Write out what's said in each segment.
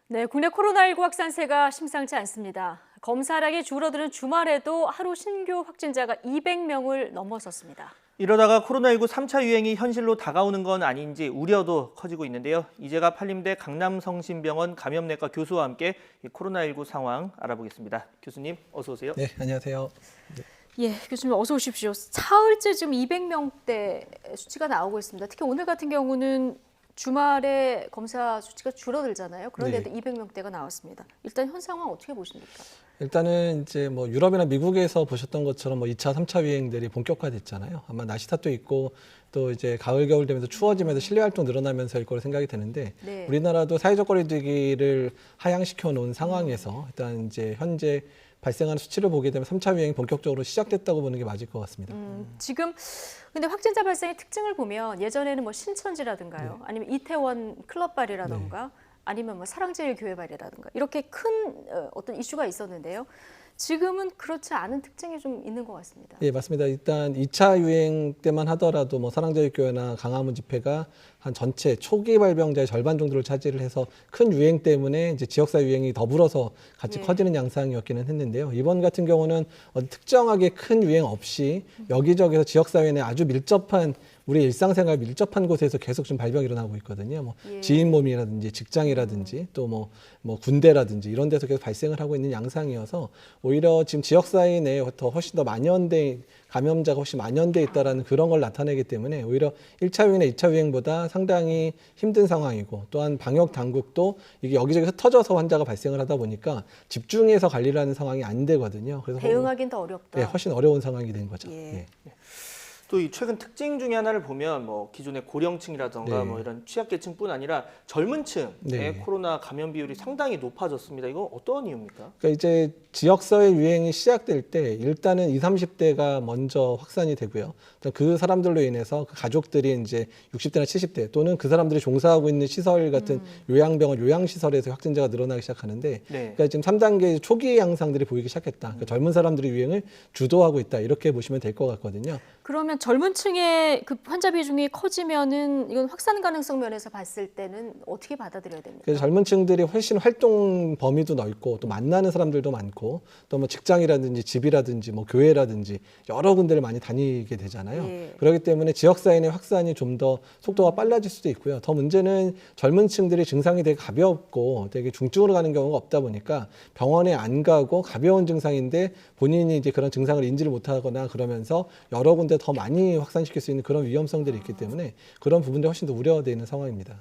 네, 국내 코로나19 확산세가 심상치 않습니다. 검사량이 줄어드는 주말에도 하루 신규 확진자가 200명을 넘어섰습니다. 이러다가 코로나19 3차 유행이 현실로 다가오는 건 아닌지 우려도 커지고 있는데요. 이재갑 한림대 강남성심병원 감염내과 교수와 함께 코로나19 상황 알아보겠습니다. 교수님, 어서 오세요. 네, 안녕하세요. 예, 교수님 어서 오십시오. 사흘째 지금 200명대 수치가 나오고 있습니다. 특히 오늘 같은 경우는 주말에 검사 수치가 줄어들잖아요. 그런데도 네. 200명대가 나왔습니다. 일단 현 상황 어떻게 보십니까? 일단은 이제 뭐 유럽이나 미국에서 보셨던 것처럼 뭐 2차, 3차 유행들이 본격화됐잖아요. 아마 날씨 탓도 있고 또 이제 가을, 겨울 되면서 추워지면서 실내 활동 늘어나면서일 거로 생각이 되는데 네. 우리나라도 사회적 거리두기를 하향시켜 놓은 상황에서 일단 이제 현재 발생하는 수치를 보게 되면 3차 유행이 본격적으로 시작됐다고 보는 게 맞을 것 같습니다. 지금 근데 확진자 발생의 특징을 보면 예전에는 뭐 신천지라든가요, 아니면 이태원 클럽발이라든가, 아니면 뭐 사랑제일교회발이라든가 이렇게 큰 어떤 이슈가 있었는데요. 지금은 그렇지 않은 특징이 좀 있는 것 같습니다. 예, 맞습니다. 일단 2차 유행 때만 하더라도 뭐 사랑제일교회나 강화문 집회가 한 전체 초기 발병자의 절반 정도를 차지를 해서 큰 유행 때문에 이제 지역사 유행이 더불어서 같이 커지는 양상이었기는 했는데요. 이번 같은 경우는 어디 특정하게 큰 유행 없이 여기저기서 지역사회 내 아주 밀접한 우리 일상생활 밀접한 곳에서 계속 좀 발병이 일어나고 있거든요. 뭐 지인 몸이라든지 직장이라든지 또 뭐 군대라든지 이런 데서 계속 발생을 하고 있는 양상이어서 오히려 지금 지역사회 내에 더 훨씬 더 감염자가 훨씬 만연돼 있다라는 그런 걸 나타내기 때문에 오히려 1차 유행이나 2차 유행보다 상당히 힘든 상황이고 또한 방역 당국도 이게 여기저기 흩어져서 환자가 발생을 하다 보니까 집중해서 관리를 하는 상황이 안 되거든요. 그래서 대응하기는 더 어렵다. 네, 훨씬 어려운 상황이 된 거죠. 예. 예. 또 이 최근 특징 중에 하나를 보면 뭐 기존의 고령층이라든가 네. 뭐 이런 취약계층뿐 아니라 젊은 층의 네. 코로나 감염 비율이 상당히 높아졌습니다. 이거 어떤 이유입니까? 그러니까 이제 지역사회 유행이 시작될 때 일단은 20, 30대가 먼저 확산이 되고요. 그 사람들로 인해서 그 가족들이 이제 60대나 70대 또는 그 사람들이 종사하고 있는 시설 같은 요양병원, 요양시설에서 확진자가 늘어나기 시작하는데 네. 그러니까 지금 3단계 초기 양상들이 보이기 시작했다. 그러니까 젊은 사람들이 유행을 주도하고 있다. 이렇게 보시면 될 것 같거든요. 그러면 젊은 층의 그 환자 비중이 커지면은 이건 확산 가능성 면에서 봤을 때는 어떻게 받아들여야 됩니까? 그래서 젊은 층들이 훨씬 활동 범위도 넓고 또 만나는 사람들도 많고 또 뭐 직장이라든지 집이라든지 뭐 교회라든지 여러 군데를 많이 다니게 되잖아요. 예. 그렇기 때문에 지역사회 내 확산이 좀 더 속도가 빨라질 수도 있고요. 더 문제는 젊은 층들이 증상이 되게 가볍고 되게 중증으로 가는 경우가 없다 보니까 병원에 안 가고 가벼운 증상인데 본인이 이제 그런 증상을 인지를 못하거나 그러면서 여러 군데 더 많이 확산시킬 수 있는 그런 위험성들이 있기 때문에 그런 부분들이 훨씬 더 우려되는 상황입니다.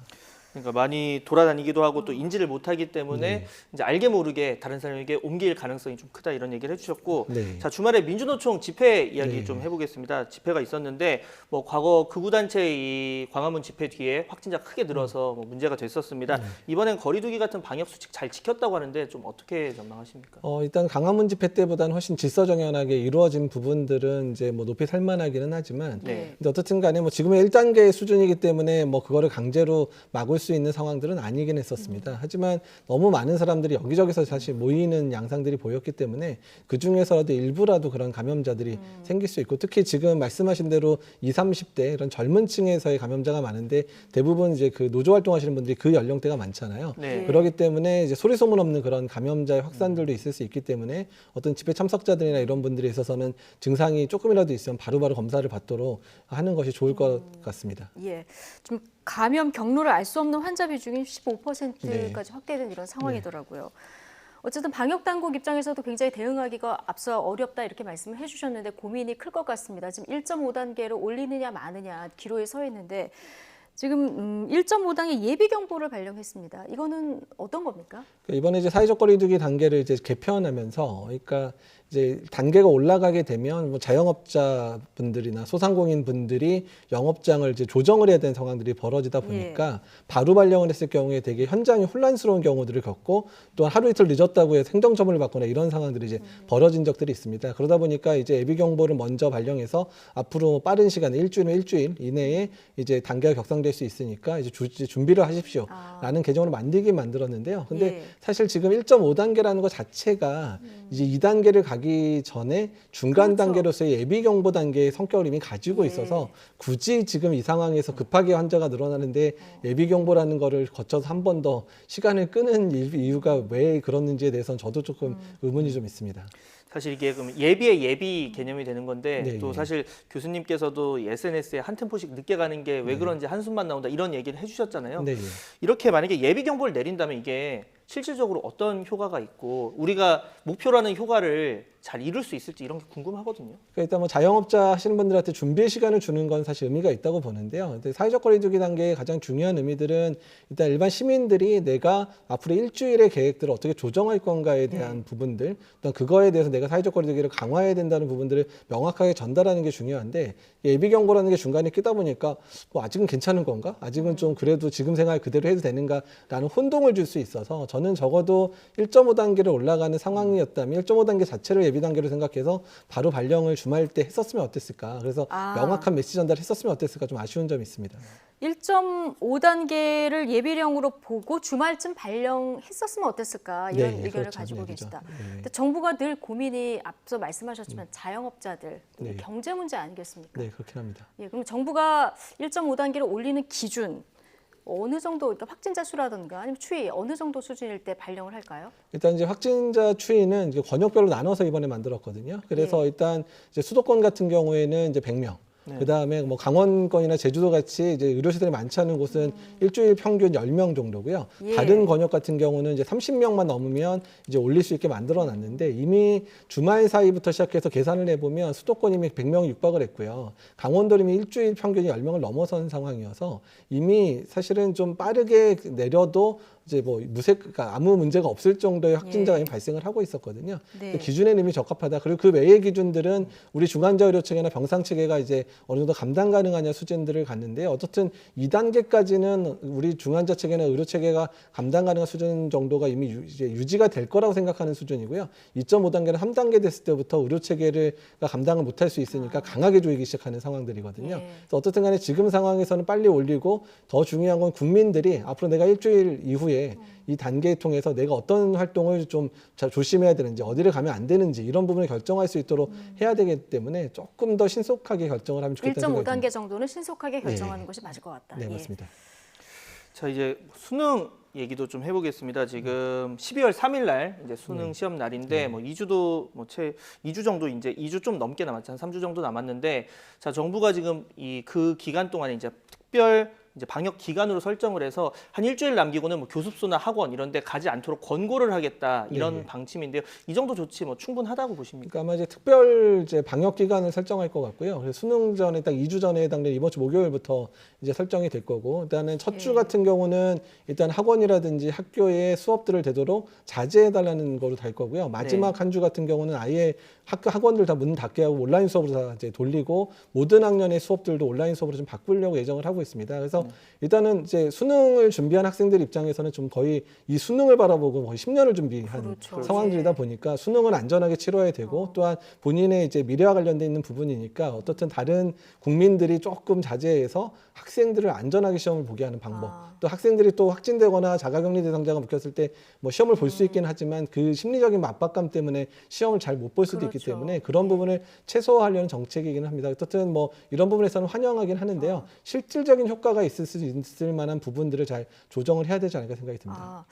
그러니까 많이 돌아다니기도 하고 또 인지를 못하기 때문에 네. 이제 알게 모르게 다른 사람에게 옮길 가능성이 좀 크다 이런 얘기를 해주셨고, 네. 자 주말에 민주노총 집회 이야기 네. 좀 해보겠습니다. 집회가 있었는데 뭐 과거 극우단체 이 광화문 집회 뒤에 확진자 크게 늘어서 뭐 문제가 됐었습니다. 이번엔 거리두기 같은 방역 수칙 잘 지켰다고 하는데 좀 어떻게 전망하십니까? 일단 강화문 집회 때보다는 훨씬 질서정연하게 이루어진 부분들은 이제 뭐 높이 살만하기는 하지만 네. 근데 어떻든 간에 뭐 지금의 1단계 수준이기 때문에 뭐 그거를 강제로 막을 수 있는 상황들은 아니긴 했었습니다. 하지만 너무 많은 사람들이 여기저기서 사실 모이는 양상들이 보였기 때문에 그 중에서라도 일부라도 그런 감염자들이 생길 수 있고 특히 지금 말씀하신 대로 20, 30대 이런 젊은 층에서의 감염자가 많은데 대부분 이제 그 노조 활동하시는 분들이 그 연령대가 많잖아요. 네. 그렇기 때문에 이제 소리 소문 없는 그런 감염자의 확산들도 있을 수 있기 때문에 어떤 집회 참석자들이나 이런 분들에 있어서는 증상이 조금이라도 있으면 바로바로 검사를 받도록 하는 것이 좋을 것 같습니다. 예, 좀 감염 경로를 알 수 없는 환자 비중이 15%까지 네. 확대된 이런 상황이더라고요. 어쨌든 방역 당국 입장에서도 굉장히 대응하기가 앞서 어렵다 이렇게 말씀을 해주셨는데 고민이 클 것 같습니다. 지금 1.5단계로 올리느냐 마느냐 기로에 서 있는데 지금 1.5단계 예비 경보를 발령했습니다. 이거는 어떤 겁니까? 이번에 이제 사회적 거리두기 단계를 이제 개편하면서 그러니까 이제 단계가 올라가게 되면 뭐 자영업자 분들이나 소상공인 분들이 영업장을 이제 조정을 해야 되는 상황들이 벌어지다 보니까 바로 발령을 했을 경우에 되게 현장이 혼란스러운 경우들을 겪고 또한 하루 이틀 늦었다고 해서 행정처분을 받거나 이런 상황들이 이제 벌어진 적들이 있습니다. 그러다 보니까 이제 예비 경보를 먼저 발령해서 앞으로 빠른 시간에 일주일 이내에 이제 단계가 격상될 수 있으니까 이제 준비를 하십시오라는 개정으로 만들긴 만들었는데요. 근데 사실 지금 1.5단계라는 것 자체가 이제 2단계를 가기 가기 전에 중간 그렇죠. 단계로서의 예비 경보 단계의 성격을 이미 가지고 있어서 굳이 지금 이 상황에서 급하게 환자가 늘어나는데 예비 경보라는 거를 거쳐서 한 번 더 시간을 끄는 이유가 왜 그렇는지에 대해서는 저도 조금 의문이 좀 있습니다. 사실 이게 그럼 예비의 예비 개념이 되는 건데 네, 또 예. 사실 교수님께서도 SNS에 한 템포씩 늦게 가는 게 왜 그런지 한숨만 나온다 이런 얘기를 해주셨잖아요. 네, 예. 이렇게 만약에 예비 경보를 내린다면 이게 실질적으로 어떤 효과가 있고 우리가 목표라는 효과를 잘 이룰 수 있을지 이런 게 궁금하거든요. 그러니까 일단 뭐 자영업자 하시는 분들한테 준비의 시간을 주는 건 사실 의미가 있다고 보는데요. 근데 사회적 거리두기 단계의 가장 중요한 의미들은 일단 일반 시민들이 내가 앞으로 일주일의 계획들을 어떻게 조정할 건가에 대한 부분들, 또 그거에 대해서 내가 사회적 거리두기를 강화해야 된다는 부분들을 명확하게 전달하는 게 중요한데 예비 경보라는 게 중간에 끼다 보니까 뭐 아직은 괜찮은 건가? 아직은 좀 그래도 지금 생활 그대로 해도 되는가라는 혼동을 줄 수 있어서 저는 적어도 1.5 단계를 올라가는 상황이었다면 1.5 단계 자체를 예비 단계로 생각해서 바로 발령을 주말 때 했었으면 어땠을까? 그래서 명확한 메시지 전달을 했었으면 어땠을까? 좀 아쉬운 점이 있습니다. 1.5단계를 예비령으로 보고 주말쯤 발령했었으면 어땠을까 이런 네, 의견을 그렇죠. 가지고 네, 그죠. 계시다. 네. 근데 정부가 늘 고민이 앞서 말씀하셨지만 자영업자들 네. 경제 문제 아니겠습니까? 네, 그렇긴 합니다. 예, 그럼 정부가 1.5단계를 올리는 기준 어느 정도 그러니까 확진자 수라든가 아니면 추이 어느 정도 수준일 때 발령을 할까요? 일단 이제 확진자 추이는 이제 권역별로 나눠서 이번에 만들었거든요. 그래서 일단 이제 수도권 같은 경우에는 이제 100명. 그다음에 뭐 강원권이나 제주도 같이 이제 의료시설이 많지 않은 곳은 일주일 평균 10명 정도고요. 예. 다른 권역 같은 경우는 이제 30명만 넘으면 이제 올릴 수 있게 만들어 놨는데 이미 주말 사이부터 시작해서 계산을 해 보면 수도권이 이미 100명 육박을 했고요. 강원도 이미 일주일 평균이 10명을 넘어선 상황이어서 이미 사실은 좀 빠르게 내려도 이제 뭐 그러니까 아무 문제가 없을 정도의 확진자가 이미 발생을 하고 있었거든요. 네. 기준에는 이미 적합하다. 그리고 그 외의 기준들은 우리 중환자 의료체계나 병상 체계가 이제 어느 정도 감당 가능하냐 수준들을 갔는데 어쨌든 2단계까지는 우리 중환자 체계나 의료 체계가 감당 가능한 수준 정도가 이미 이제 유지가 될 거라고 생각하는 수준이고요. 2.5단계는 3단계 됐을 때부터 의료 체계를 감당을 못할 수 있으니까 강하게 조이기 시작하는 상황들이거든요. 예. 그래서 어떻든 간에 지금 상황에서는 빨리 올리고 더 중요한 건 국민들이 앞으로 내가 일주일 이후에 이 단계를 통해서 내가 어떤 활동을 좀 조심해야 되는지 어디를 가면 안 되는지 이런 부분을 결정할 수 있도록 해야 되기 때문에 조금 더 신속하게 결정을 하면 좋겠다는 생각이 1.5단계 듭니다. 정도는 신속하게 결정하는 것이 맞을 것 같다. 네, 예. 맞습니다. 자 이제 수능 얘기도 좀 해보겠습니다. 지금 12월 3일 날 이제 수능 시험 날인데 뭐 2주도 뭐 채 2주 정도 이제 2주 좀 넘게 남았죠. 한 3주 정도 남았는데 자 정부가 지금 그 기간 동안에 이제 특별 이제 방역 기간으로 설정을 해서 한 일주일 남기고는 뭐 교습소나 학원 이런 데 가지 않도록 권고를 하겠다 이런 네. 방침인데요. 이 정도 조치 뭐 충분하다고 보십니까? 그러니까 아마 이제 특별 이제 방역 기간을 설정할 것 같고요. 그래서 수능 전에 딱 2주 전에 해당되는 이번 주 목요일부터 이제 설정이 될 거고, 일단은 첫 주 같은 경우는 일단 학원이라든지 학교에 수업들을 되도록 자제해 달라는 거로 될 거고요. 마지막 한 주 같은 경우는 아예 학원들 다 문 닫게 하고 온라인 수업으로 다 이제 돌리고 모든 학년의 수업들도 온라인 수업으로 좀 바꾸려고 예정을 하고 있습니다. 그래서 일단은 이제 수능을 준비한 학생들 입장에서는 좀 거의 이 수능을 바라보고 거의 10년을 준비한 그렇죠. 상황들이다 보니까 수능은 안전하게 치러야 되고 또한 본인의 이제 미래와 관련돼 있는 부분이니까 어떻든 다른 국민들이 조금 자제해서 학생들을 안전하게 시험을 보게 하는 방법. 또 학생들이 또 확진되거나 자가격리 대상자가 묶였을 때 뭐 시험을 볼 수 있긴 하지만 그 심리적인 압박감 때문에 시험을 잘 못 볼 수도 있기 그렇죠. 때문에 그런 부분을 최소화하려는 정책이긴 합니다. 어떻든 뭐 이런 부분에서는 환영하긴 하는데요. 실질적인 효과가 있을 수 있을 만한 부분들을 잘 조정을 해야 되지 않을까 생각이 듭니다. 아,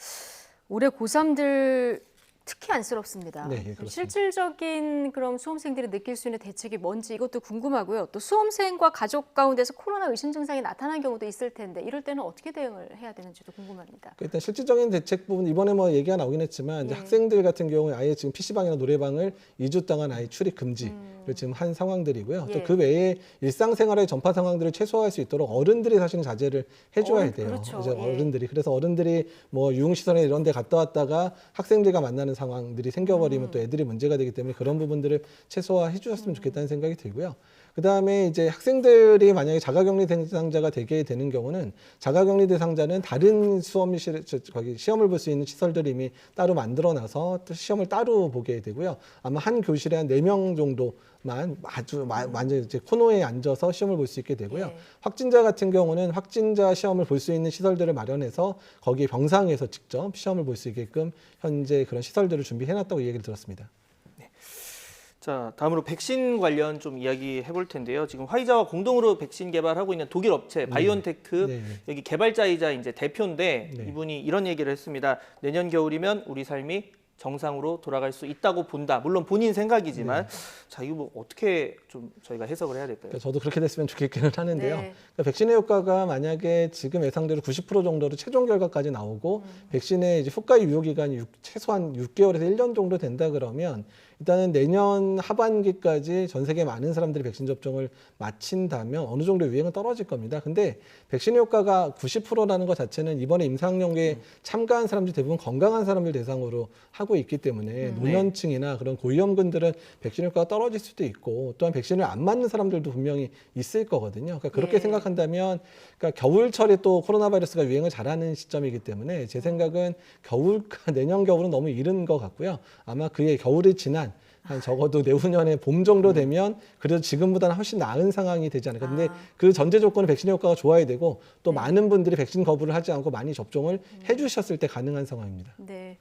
올해 고3들 특히 안쓰럽습니다. 네, 그렇습니다. 실질적인 그럼 수험생들이 느낄 수 있는 대책이 뭔지 이것도 궁금하고요. 또 수험생과 가족 가운데서 코로나 의심 증상이 나타난 경우도 있을 텐데 이럴 때는 어떻게 대응을 해야 되는지도 궁금합니다. 일단 실질적인 대책 부분 이번에 뭐 얘기가 나오긴 했지만 이제 학생들 같은 경우에 아예 지금 PC방이나 노래방을 2주 동안 아예 출입 금지를 지금 한 상황들이고요. 또 그 외에 일상생활의 전파 상황들을 최소화할 수 있도록 어른들이 사실은 자제를 해줘야 돼요. 그렇죠. 이제 어른들이 그래서 어른들이 뭐 유흥시설에 이런 데 갔다 왔다가 학생들과 만나는 상황들이 생겨버리면 또 애들이 문제가 되기 때문에 그런 부분들을 최소화해 주셨으면 좋겠다는 생각이 들고요. 그다음에 이제 학생들이 만약에 자가격리 대상자가 되게 되는 경우는 자가격리 대상자는 다른 수험실 거기 시험을 볼 수 있는 시설들이 이미 따로 만들어놔서 또 시험을 따로 보게 되고요. 아마 한 교실에 한 4명 정도만 아주 완전 이제 코너에 앉아서 시험을 볼 수 있게 되고요. 예. 확진자 같은 경우는 확진자 시험을 볼 수 있는 시설들을 마련해서 거기 병상에서 직접 시험을 볼 수 있게끔 현재 그런 시설들을 준비해놨다고 얘기를 들었습니다. 자, 다음으로 백신 관련 좀 이야기 해볼 텐데요. 지금 화이자와 공동으로 백신 개발하고 있는 독일 업체 바이온테크 네. 여기 개발자이자 이제 대표인데 네. 이분이 이런 얘기를 했습니다. 내년 겨울이면 우리 삶이 정상으로 돌아갈 수 있다고 본다. 물론 본인 생각이지만 자, 이거 뭐 어떻게 좀 저희가 해석을 해야 될까요? 그러니까 저도 그렇게 됐으면 좋겠기는 하는데요. 네. 그러니까 백신의 효과가 만약에 지금 예상대로 90% 정도로 최종 결과까지 나오고 백신의 이제 효과 유효 기간이 최소한 6개월에서 1년 정도 된다 그러면 일단은 내년 하반기까지 전 세계 많은 사람들이 백신 접종을 마친다면 어느 정도 유행은 떨어질 겁니다. 근데 백신 효과가 90%라는 것 자체는 이번에 임상연구에 참가한 사람들이 대부분 건강한 사람들 대상으로 하고 있기 때문에 노년층이나 그런 고위험군들은 백신 효과가 떨어질 수도 있고 또한 백신을 안 맞는 사람들도 분명히 있을 거거든요. 그러니까 그렇게 예. 생각한다면 그러니까 겨울철에 또 코로나 바이러스가 유행을 잘하는 시점이기 때문에 제 생각은 내년 겨울은 너무 이른 것 같고요. 아마 그의 겨울이 지난 한 적어도 내후년에 봄 정도 되면 그래도 지금보다는 훨씬 나은 상황이 되지 않을까. 근데 그 전제 조건은 백신 효과가 좋아야 되고 또 많은 분들이 백신 거부를 하지 않고 많이 접종을 해주셨을 때 가능한 상황입니다. 네.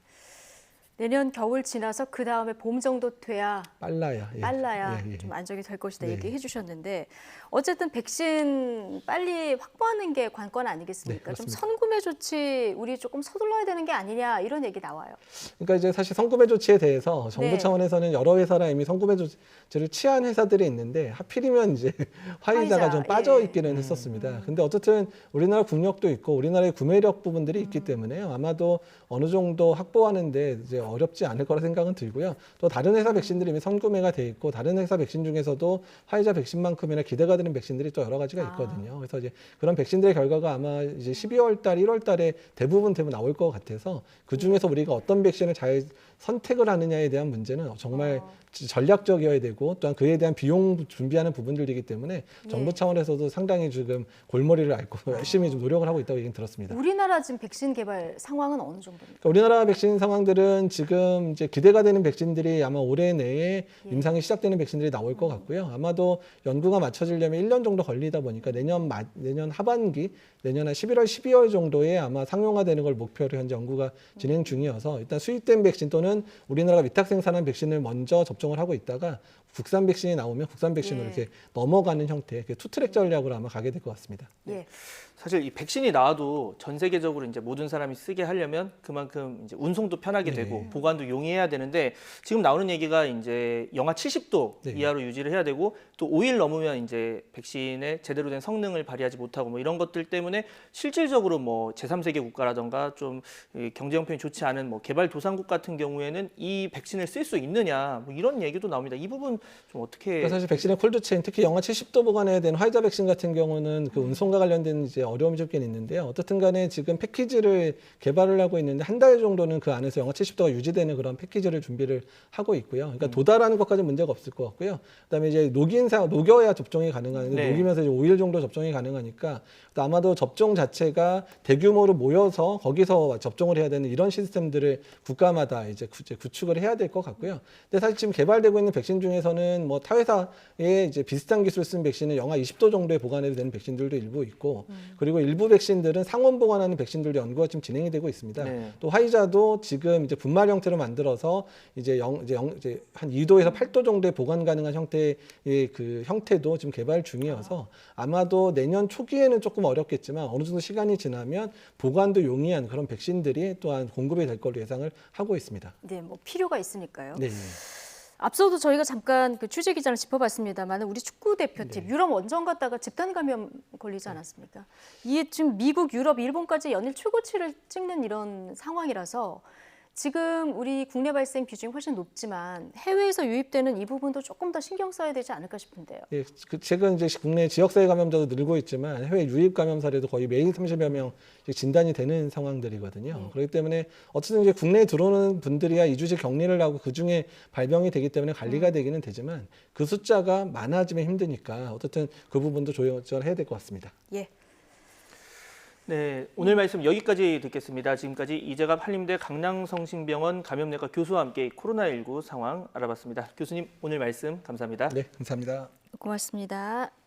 내년 겨울 지나서 그 다음에 봄 정도 돼야 빨라야. 예. 빨라야 예, 예. 좀 안정이 될 것이다 네. 얘기해 주셨는데 어쨌든 백신 빨리 확보하는 게 관건 네, 아니겠습니까? 좀 그렇습니다. 선구매 조치 우리 조금 서둘러야 되는 게 아니냐 이런 얘기 나와요. 그러니까 이제 사실 선구매 조치에 대해서 정부 네. 차원에서는 여러 회사랑 이미 선구매 조치를 취한 회사들이 있는데 하필이면 이제 화이자가 좀 화이자, 빠져 예. 있기는 했었습니다. 근데 어쨌든 우리나라 국력도 있고 우리나라의 구매력 부분들이 있기 때문에 아마도 어느 정도 확보하는데 이제 어렵지 않을 거라 생각은 들고요. 또 다른 회사 백신들이 이미 선구매가 돼 있고 다른 회사 백신 중에서도 화이자 백신만큼이나 기대가 되는 백신들이 또 여러 가지가 있거든요. 그래서 이제 그런 백신들의 결과가 아마 이제 12월 달, 1월 달에 대부분 나올 것 같아서 그 중에서 우리가 어떤 백신을 잘 선택을 하느냐에 대한 문제는 정말 전략적이어야 되고 또한 그에 대한 비용 준비하는 부분들이기 때문에 정부 차원에서도 상당히 지금 골머리를 앓고 열심히 좀 노력을 하고 있다고 얘기 들었습니다. 우리나라 지금 백신 개발 상황은 어느 정도입니까? 그러니까 우리나라 백신 상황들은 지금 이제 기대가 되는 백신들이 아마 올해 내에 임상이 시작되는 백신들이 나올 것 같고요. 아마도 연구가 맞춰지려면 1년 정도 걸리다 보니까 내년 하반기, 내년 한 11월, 12월 정도에 아마 상용화되는 걸 목표로 현재 연구가 진행 중이어서 일단 수입된 백신 또는 우리나라가 위탁 생산한 백신을 먼저 접종을 하고 있다가 국산 백신이 나오면 국산 백신으로 이렇게 넘어가는 형태, 투트랙 전략으로 아마 가게 될 것 같습니다. 예. 사실 이 백신이 나와도 전 세계적으로 이제 모든 사람이 쓰게 하려면 그만큼 이제 운송도 편하게 되고 보관도 용이해야 되는데 지금 나오는 얘기가 이제 영하 70도 이하로 유지를 해야 되고 또 5일 넘으면 이제 백신의 제대로 된 성능을 발휘하지 못하고 뭐 이런 것들 때문에 실질적으로 뭐 제3세계 국가라던가 좀 경제 형편이 좋지 않은 뭐 개발도상국 같은 경우에는 이 백신을 쓸 수 있느냐 뭐 이런 얘기도 나옵니다. 이 부분 좀 어떻게 그러니까 사실 백신의 콜드체인, 특히 영하 70도 보관해야 되는 화이자 백신 같은 경우는 그 운송과 관련된 이제 어려움이 좀 있는데요. 어떻든 간에 지금 패키지를 개발을 하고 있는데 한 달 정도는 그 안에서 영하 70도가 유지되는 그런 패키지를 준비를 하고 있고요. 그러니까 도달하는 것까지 문제가 없을 것 같고요. 그다음에 이제 녹여야 접종이 가능한데 녹이면서 이제 5일 정도 접종이 가능하니까 아마도 접종 자체가 대규모로 모여서 거기서 접종을 해야 되는 이런 시스템들을 국가마다 이제 구축을 해야 될 것 같고요. 근데 사실 지금 개발되고 있는 백신 중에서는 뭐 타 회사에 이제 비슷한 기술을 쓴 백신은 영하 20도 정도에 보관해도 되는 백신들도 일부 있고 그리고 일부 백신들은 상온 보관하는 백신들도 연구가 지금 진행이 되고 있습니다. 또 화이자도 지금 이제 분말 형태로 만들어서 이제 한 2도에서 8도 정도의 보관 가능한 형태의 그 형태도 지금 개발 중이어서 아마도 내년 초기에는 조금 어렵겠지만 어느 정도 시간이 지나면 보관도 용이한 그런 백신들이 또한 공급이 될 걸로 예상을 하고 있습니다. 네, 뭐 필요가 있으니까요. 네. 앞서도 저희가 잠깐 그 취재 기자를 짚어봤습니다만 우리 축구 대표팀 유럽 원정 갔다가 집단 감염 걸리지 않았습니까? 이게 지금 미국, 유럽, 일본까지 연일 최고치를 찍는 이런 상황이라서 지금 우리 국내 발생 비중이 훨씬 높지만 해외에서 유입되는 이 부분도 조금 더 신경 써야 되지 않을까 싶은데요. 예, 최근 이제 국내 지역사회 감염자도 늘고 있지만 해외 유입 감염 사례도 거의 매일 30여 명 진단이 되는 상황들이거든요. 그렇기 때문에 어쨌든 이제 국내에 들어오는 분들이야 2주씩 격리를 하고 그 중에 발병이 되기 때문에 관리가 되기는 되지만 그 숫자가 많아지면 힘드니까 어쨌든 그 부분도 조절해야 될 것 같습니다. 예. 네, 오늘 말씀 여기까지 듣겠습니다. 지금까지 이재갑 한림대 강남성심병원 감염내과 교수와 함께 코로나19 상황 알아봤습니다. 교수님 오늘 말씀 감사합니다. 네, 감사합니다. 고맙습니다.